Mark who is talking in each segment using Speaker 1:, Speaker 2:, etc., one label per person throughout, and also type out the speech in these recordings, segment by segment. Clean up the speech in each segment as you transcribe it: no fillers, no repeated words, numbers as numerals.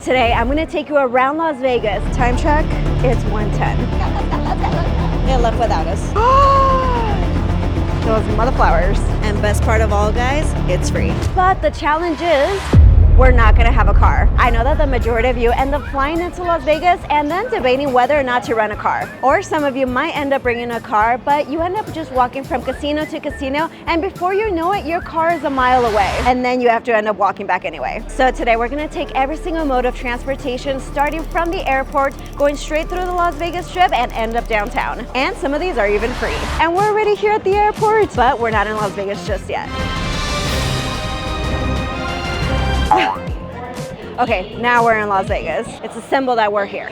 Speaker 1: Today, I'm gonna take you around Las Vegas. Time check, it's 1:10. They left without us. Those mother flowers. And best part of all, guys, it's free. But the challenge is, we're not gonna have a car. I know that the majority of you end up flying into Las Vegas and then debating whether or not to rent a car. Or some of you might end up bringing a car, but you end up just walking from casino to casino, and before you know it, your car is a mile away. And then you have to end up walking back anyway. So today we're gonna take every single mode of transportation, starting from the airport, going straight through the Las Vegas Strip and end up downtown. And some of these are even free. And we're already here at the airport, but we're not in Las Vegas just yet. Okay, now we're in Las Vegas. It's a symbol that we're here.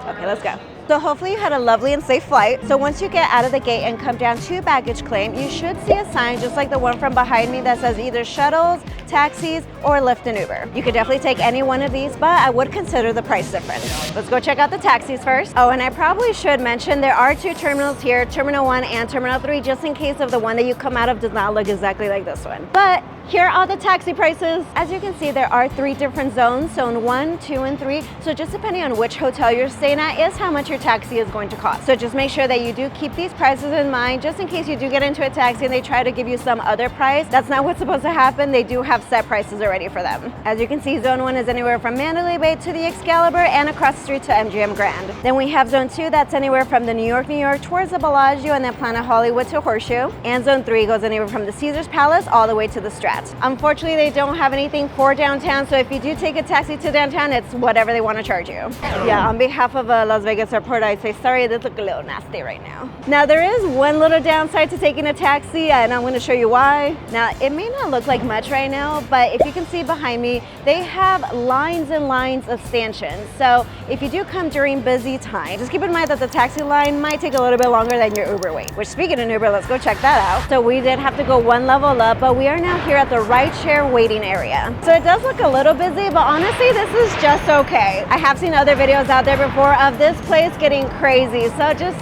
Speaker 1: Okay, let's go. So hopefully you had a lovely and safe flight. So once you get out of the gate and come down to baggage claim, you should see a sign just like the one from behind me that says either shuttles, taxis, or Lyft and Uber. You could definitely take any one of these, but I would consider the price difference. Let's go check out the taxis first. Oh, and I probably should mention there are two terminals here, Terminal 1 and Terminal 3, just in case of the one that you come out of does not look exactly like this one. But here are the taxi prices. As you can see, there are 3 different zones, zone 1, 2, and 3. So just depending on which hotel you're staying at is how much your taxi is going to cost. So just make sure that you do keep these prices in mind, just in case you do get into a taxi and they try to give you some other price. That's not what's supposed to happen. They do have set prices already for them. As you can see, zone 1 is anywhere from Mandalay Bay to the Excalibur and across the street to MGM Grand. Then we have zone 2, that's anywhere from the New York towards the Bellagio and then Planet Hollywood to Horseshoe. And zone 3 goes anywhere from the Caesars Palace all the way to the Strat. Unfortunately, they don't have anything for downtown, so if you do take a taxi to downtown, it's whatever they want to charge you. Yeah, on behalf of Las Vegas Airport, I'd say sorry, this looks a little nasty right now. Now, there is one little downside to taking a taxi, and I'm going to show you why. Now, it may not look like much right now, but if you can see behind me, they have lines and lines of stanchions. So if you do come during busy time, just keep in mind that the taxi line might take a little bit longer than your Uber wait. Which, speaking of Uber, let's go check that out. So we did have to go one level up, but we are now here at the rideshare waiting area. So it does look a little busy, but honestly, this is just okay. I have seen other videos out there before of this place getting crazy. So just,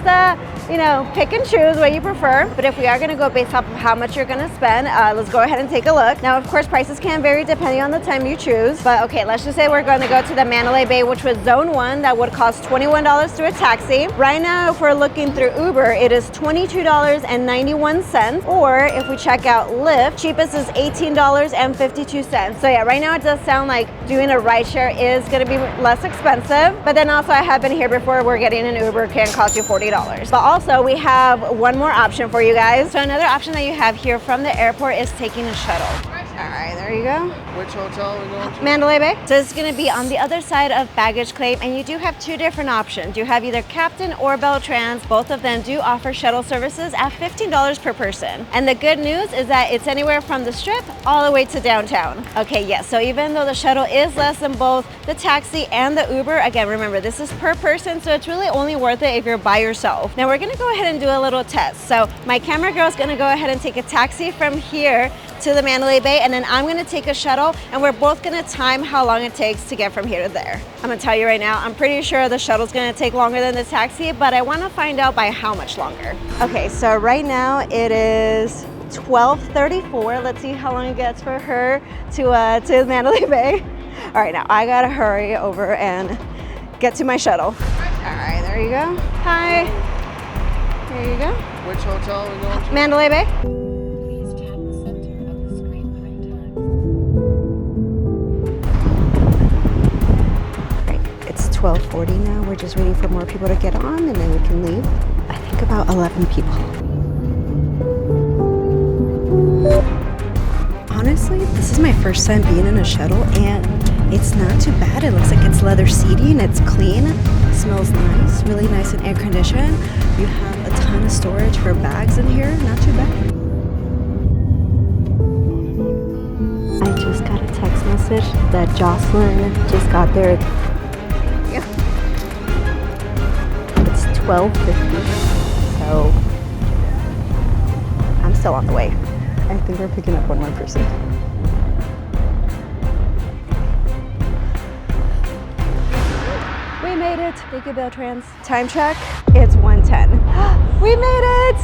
Speaker 1: you know, pick and choose what you prefer. But if we are gonna go based off of how much you're gonna spend, let's go ahead and take a look. Now, of course, prices can vary depending on the time you choose. But okay, let's just say we're gonna go to the Mandalay Bay, which was zone 1. That would cost $21 through a taxi. Right now, if we're looking through Uber, it is $22.91. Or if we check out Lyft, cheapest is $18.52. So yeah, right now it does sound like doing a rideshare is gonna be less expensive. But then also, I have been here before where getting an Uber can cost you $40. But also, we have one more option for you guys. So another option that you have here from the airport is taking a shuttle. All right, there you go.
Speaker 2: Which hotel are we going to?
Speaker 1: Mandalay Bay. So it's going to be on the other side of baggage claim, and you do have 2 different options. You have either Captain or Bell Trams. Both of them do offer shuttle services at $15 per person. And the good news is that it's anywhere from the Strip all the way to downtown. Okay, yes, so even though the shuttle is less than both the taxi and the Uber, again, remember, this is per person, so it's really only worth it if you're by yourself. Now, we're going to go ahead and do a little test. So my camera girl is going to go ahead and take a taxi from here to the Mandalay Bay, and then I'm gonna take a shuttle, and we're both gonna time how long it takes to get from here to there. I'm gonna tell you right now, I'm pretty sure the shuttle's gonna take longer than the taxi, but I wanna find out by how much longer. Okay, so right now it is 12:34. Let's see how long it gets for her to Mandalay Bay. All right, now I gotta hurry over and get to my shuttle. All right, there you go. Hi. There you go.
Speaker 2: Which hotel are we going to?
Speaker 1: Mandalay Bay. It's 12:40 now. We're just waiting for more people to get on and then we can leave. I think about 11 people. Honestly, this is my first time being in a shuttle and it's not too bad. It looks like it's leather seating, it's clean, it smells nice, really nice and air conditioned. You have a ton of storage for bags in here, not too bad. I just got a text message that Jocelyn just got there. It's 12:50, so I'm still on the way. I think we're picking up one more person. We made it. Thank you, Bell Trams. Time check, it's 1:10. We made it!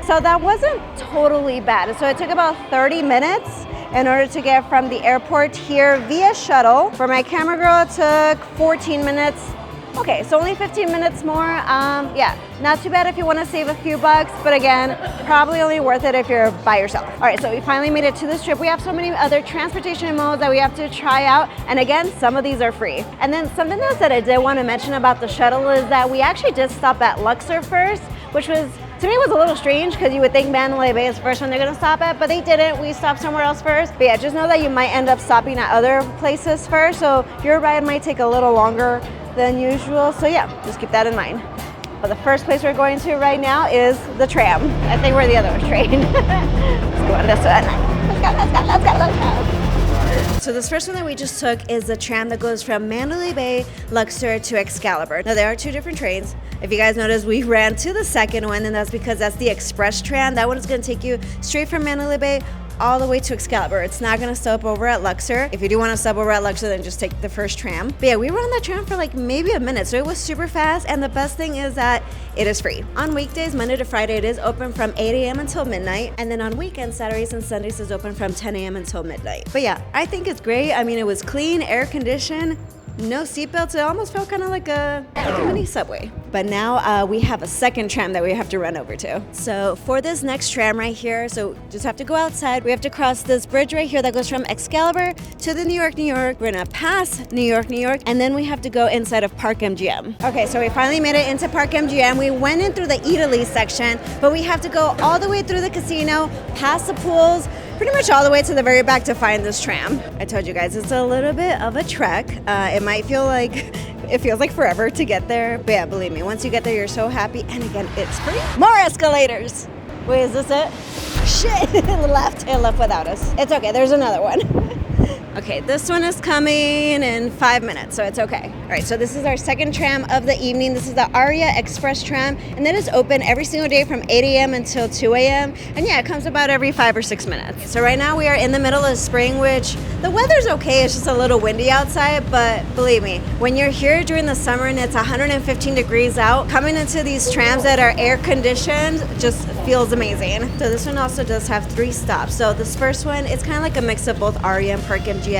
Speaker 1: So that wasn't totally bad. So it took about 30 minutes. in order to get from the airport here via shuttle. For my camera girl, it took 14 minutes. Okay, so only 15 minutes more. Yeah, not too bad if you want to save a few bucks, but again, probably only worth it if you're by yourself. All right, so we finally made it to this trip. We have so many other transportation modes that we have to try out, and again, some of these are free. And then something else that I did want to mention about the shuttle is that we actually did stop at Luxor first, which was, to me, was a little strange because you would think Mandalay Bay is the first one they're gonna stop at, but they didn't. We stopped somewhere else first. But yeah, just know that you might end up stopping at other places first, so your ride might take a little longer than usual. So yeah, just keep that in mind. But the first place we're going to right now is the tram. I think we're the other train. Let's go on this one. Let's go. So this first one that we just took is the tram that goes from Mandalay Bay, Luxor to Excalibur. Now there are two different trains. If you guys notice, we ran to the second one, and that's because that's the express tram. That one is gonna take you straight from Mandalay Bay all the way to Excalibur. It's not gonna stop over at Luxor. If you do wanna stop over at Luxor, then just take the first tram. But yeah, we were on that tram for like maybe a minute, so it was super fast, and the best thing is that it is free. On weekdays, Monday to Friday, it is open from 8 a.m. until midnight, and then on weekends, Saturdays and Sundays is open from 10 a.m. until midnight. But yeah, I think it's great. I mean, it was clean, air conditioned, no seatbelts. It almost felt kind of like a mini subway. But now we have a second tram that we have to run over to. So for this next tram right here, so just have to go outside. We have to cross this bridge right here that goes from Excalibur to the New York. We're gonna pass New York, and then we have to go inside of Park MGM. Okay, so we finally made it into Park MGM. We went in through the Italy section, but we have to go all the way through the casino, past the pools, pretty much all the way to the very back to find this tram. I told you guys, it's a little bit of a trek. It might feel like, it feels like forever to get there, but yeah, believe me, once you get there, you're so happy. And again, it's free. More escalators. Wait, is this it? Shit, it left without us. It's okay, there's another one. Okay, this one is coming in 5 minutes, so it's okay. All right, so this is our second tram of the evening. This is the Aria Express tram, and that is open every single day from 8 a.m. until 2 a.m. And yeah, it comes about every 5 or 6 minutes. So right now we are in the middle of spring, which the weather's okay. It's just a little windy outside, but believe me, when you're here during the summer and it's 115 degrees out, coming into these trams that are air conditioned just feels amazing. So this one also does have 3 stops. So this first one, it's kind of like a mix of both Aria and Park MGM.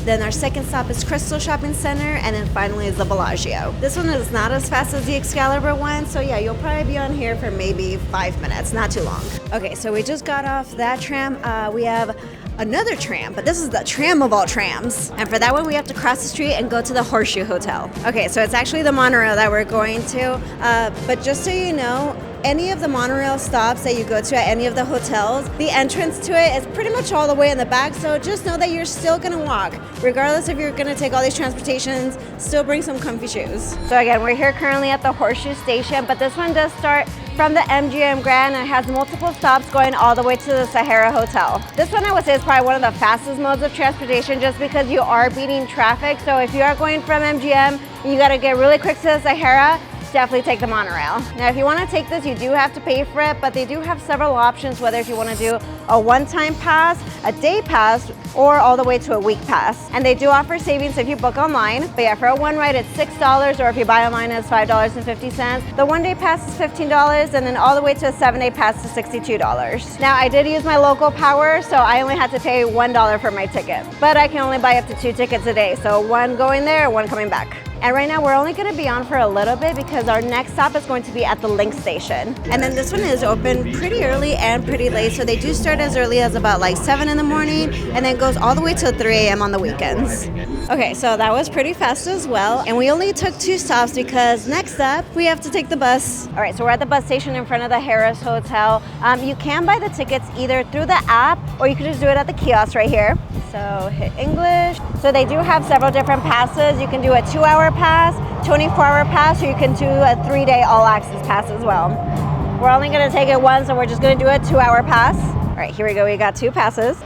Speaker 1: Then our second stop is Crystal Shopping Center, and then finally is the Bellagio. This one is not as fast as the Excalibur one, so yeah, you'll probably be on here for maybe 5 minutes, not too long. Okay, so we just got off that tram. We have another tram, but this is the tram of all trams. And for that one, we have to cross the street and go to the Horseshoe Hotel. Okay, so it's actually the monorail that we're going to, but just so you know, any of the monorail stops that you go to at any of the hotels, the entrance to it is pretty much all the way in the back, so just know that you're still gonna walk. Regardless if you're gonna take all these transportations, still bring some comfy shoes. So again, we're here currently at the Horseshoe Station, but this one does start from the MGM Grand and has multiple stops going all the way to the Sahara Hotel. This one I would say is probably one of the fastest modes of transportation just because you are beating traffic. So if you are going from MGM, you gotta get really quick to the Sahara, definitely take the monorail. Now, if you want to take this, you do have to pay for it, but they do have several options, whether if you want to do a one-time pass, a day pass, or all the way to a week pass. And they do offer savings if you book online. But yeah, for a one ride, it's $6, or if you buy online, it's $5.50. The one-day pass is $15, and then all the way to a 7-day pass is $62. Now, I did use my local power, so I only had to pay $1 for my ticket. But I can only buy up to 2 tickets a day, so one going there, one coming back. And right now we're only going to be on for a little bit because our next stop is going to be at the Link Station. And then this one is open pretty early and pretty late. So they do start as early as about like 7 in the morning and then goes all the way till 3 a.m. on the weekends. Okay, so that was pretty fast as well. And we only took 2 stops because next up we have to take the bus. All right, so we're at the bus station in front of the Harrah's Hotel. You can buy the tickets either through the app or you can just do it at the kiosk right here. So hit English. So they do have several different passes. You can do a 2-hour pass, 24-hour pass, or you can do a 3-day all-access pass as well. We're only going to take it once, so we're just going to do a 2-hour pass. All right, here we go. We got 2 passes.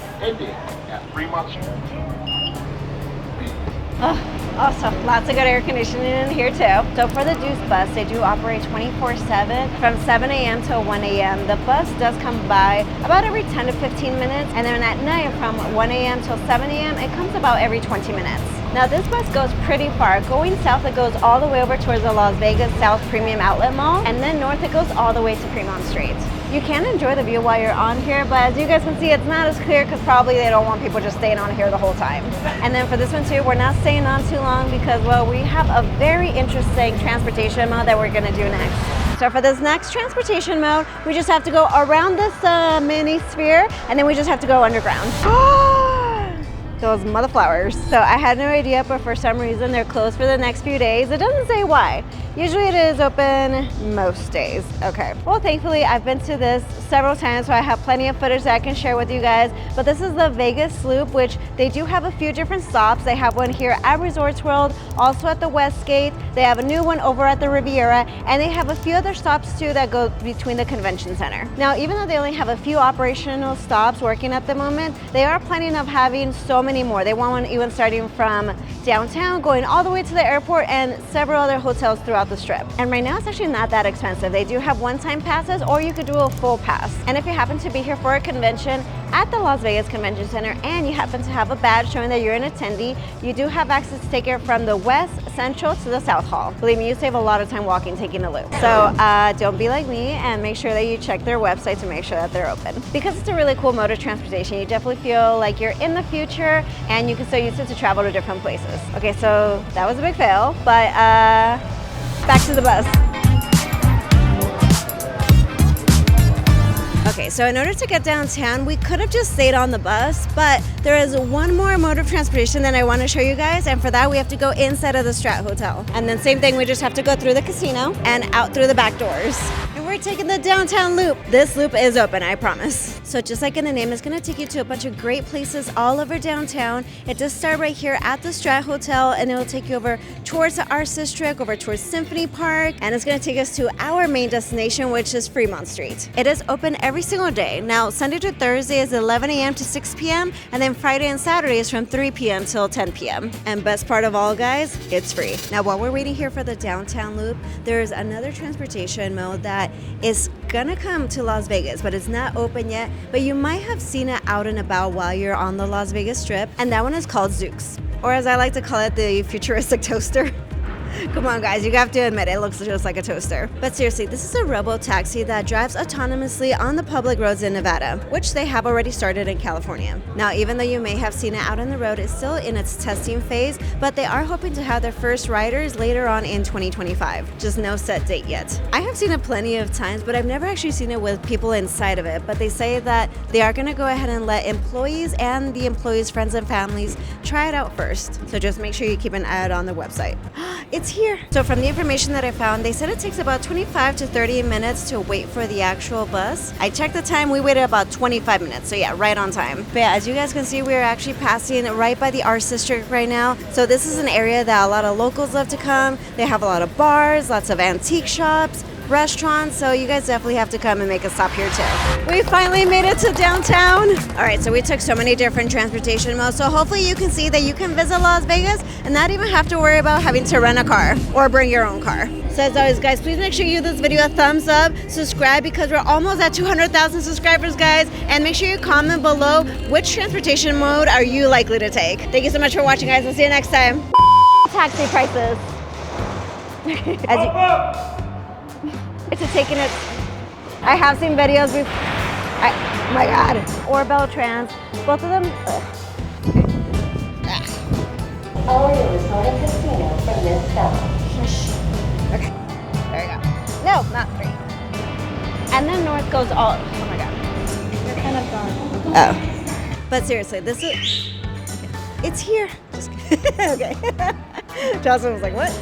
Speaker 1: Oh, awesome. Lots of good air conditioning in here too. So for the Deuce Bus, they do operate 24/7 from 7 a.m. till 1 a.m. The bus does come by about every 10 to 15 minutes, and then at night from 1 a.m. till 7 a.m. it comes about every 20 minutes. Now this bus goes pretty far. Going south, it goes all the way over towards the Las Vegas South Premium Outlet Mall, and then north it goes all the way to Fremont Street. You can enjoy the view while you're on here, but as you guys can see, it's not as clear because probably they don't want people just staying on here the whole time. And then for this one too, we're not staying on too long because, well, we have a very interesting transportation mode that we're gonna do next. So for this next transportation mode, we just have to go around this mini sphere, and then we just have to go underground. Those mother flowers. So I had no idea, but for some reason they're closed for the next few days. It doesn't say why. Usually it is open most days. Okay. Well, thankfully I've been to this several times, so I have plenty of footage that I can share with you guys. But this is the Vegas Loop, which they do have a few different stops. They have one here at Resorts World, also at the Westgate. They have a new one over at the Riviera, and they have a few other stops too that go between the convention center. Now, even though they only have a few operational stops working at the moment, they are planning of having so many more. They want one even starting from downtown, going all the way to the airport, and several other hotels throughout the strip. And right now it's actually not that expensive. They do have one-time passes, or you could do a full pass. And if you happen to be here for a convention at the Las Vegas Convention Center and you happen to have a badge showing that you're an attendee, you do have access to take it from the West, Central to the South Hall. Believe me, you save a lot of time walking, taking the loop. So don't be like me and make sure that you check their website to make sure that they're open. Because it's a really cool mode of transportation, you definitely feel like you're in the future and you can still use it to travel to different places. Okay, so that was a big fail, but back to the bus. Okay, so in order to get downtown, we could have just stayed on the bus, but there is one more mode of transportation that I want to show you guys, and for that we have to go inside of the Strat Hotel. And then same thing, we just have to go through the casino and out through the back doors. And we're taking the downtown loop. This loop is open, I promise. So just like in the name, it's gonna take you to a bunch of great places all over downtown. It does start right here at the Strat Hotel, and it will take you over towards the Arts District, over towards Symphony Park, and it's gonna take us to our main destination, which is Fremont Street. It is open every single day. Now, Sunday to Thursday is 11 a.m. to 6 p.m. and then Friday and Saturday is from 3 p.m. till 10 p.m. And best part of all, guys, it's free. Now, while we're waiting here for the downtown loop, there's another transportation mode that is gonna come to Las Vegas, but it's not open yet, but you might have seen it out and about while you're on the Las Vegas Strip, and that one is called Zooks, or as I like to call it, the futuristic toaster. Come on, guys, you have to admit it looks just like a toaster. But seriously, this is a robo-taxi that drives autonomously on the public roads in Nevada, which they have already started in California. Now, even though you may have seen it out on the road, it's still in its testing phase, but they are hoping to have their first riders later on in 2025. Just no set date yet. I have seen it plenty of times, but I've never actually seen it with people inside of it. But they say that they are going to go ahead and let employees and the employees' friends and families try it out first. So just make sure you keep an eye out on the website. It's here. So from the information that I found, they said it takes about 25 to 30 minutes to wait for the actual bus. I checked the time, we waited about 25 minutes. So yeah, right on time. But yeah, as you guys can see, we're actually passing right by the Arts District right now. So this is an area that a lot of locals love to come. They have a lot of bars, lots of antique shops, restaurants, so you guys definitely have to come and make a stop here too. We finally made it to downtown. All right, so we took so many different transportation modes, so hopefully you can see that you can visit Las Vegas and not even have to worry about having to rent a car or bring your own car. So as always, guys, please make sure you give this video a thumbs up, subscribe because we're almost at 200,000 subscribers, guys, and make sure you comment below which transportation mode are you likely to take. Thank you so much for watching, guys. I'll see you next time. Taxi prices. To taking it, I have seen videos oh my god, or Bell Trams, both of them.
Speaker 3: Aria Resort and Casino from this stop.
Speaker 1: Okay, there you go. No, not 3. And then north goes all, oh my god. You're kind of gone. Oh. But seriously, this is, it's here. Just kidding. Okay. Jocelyn was like, what?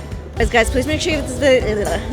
Speaker 1: Guys, please make sure you, this is the,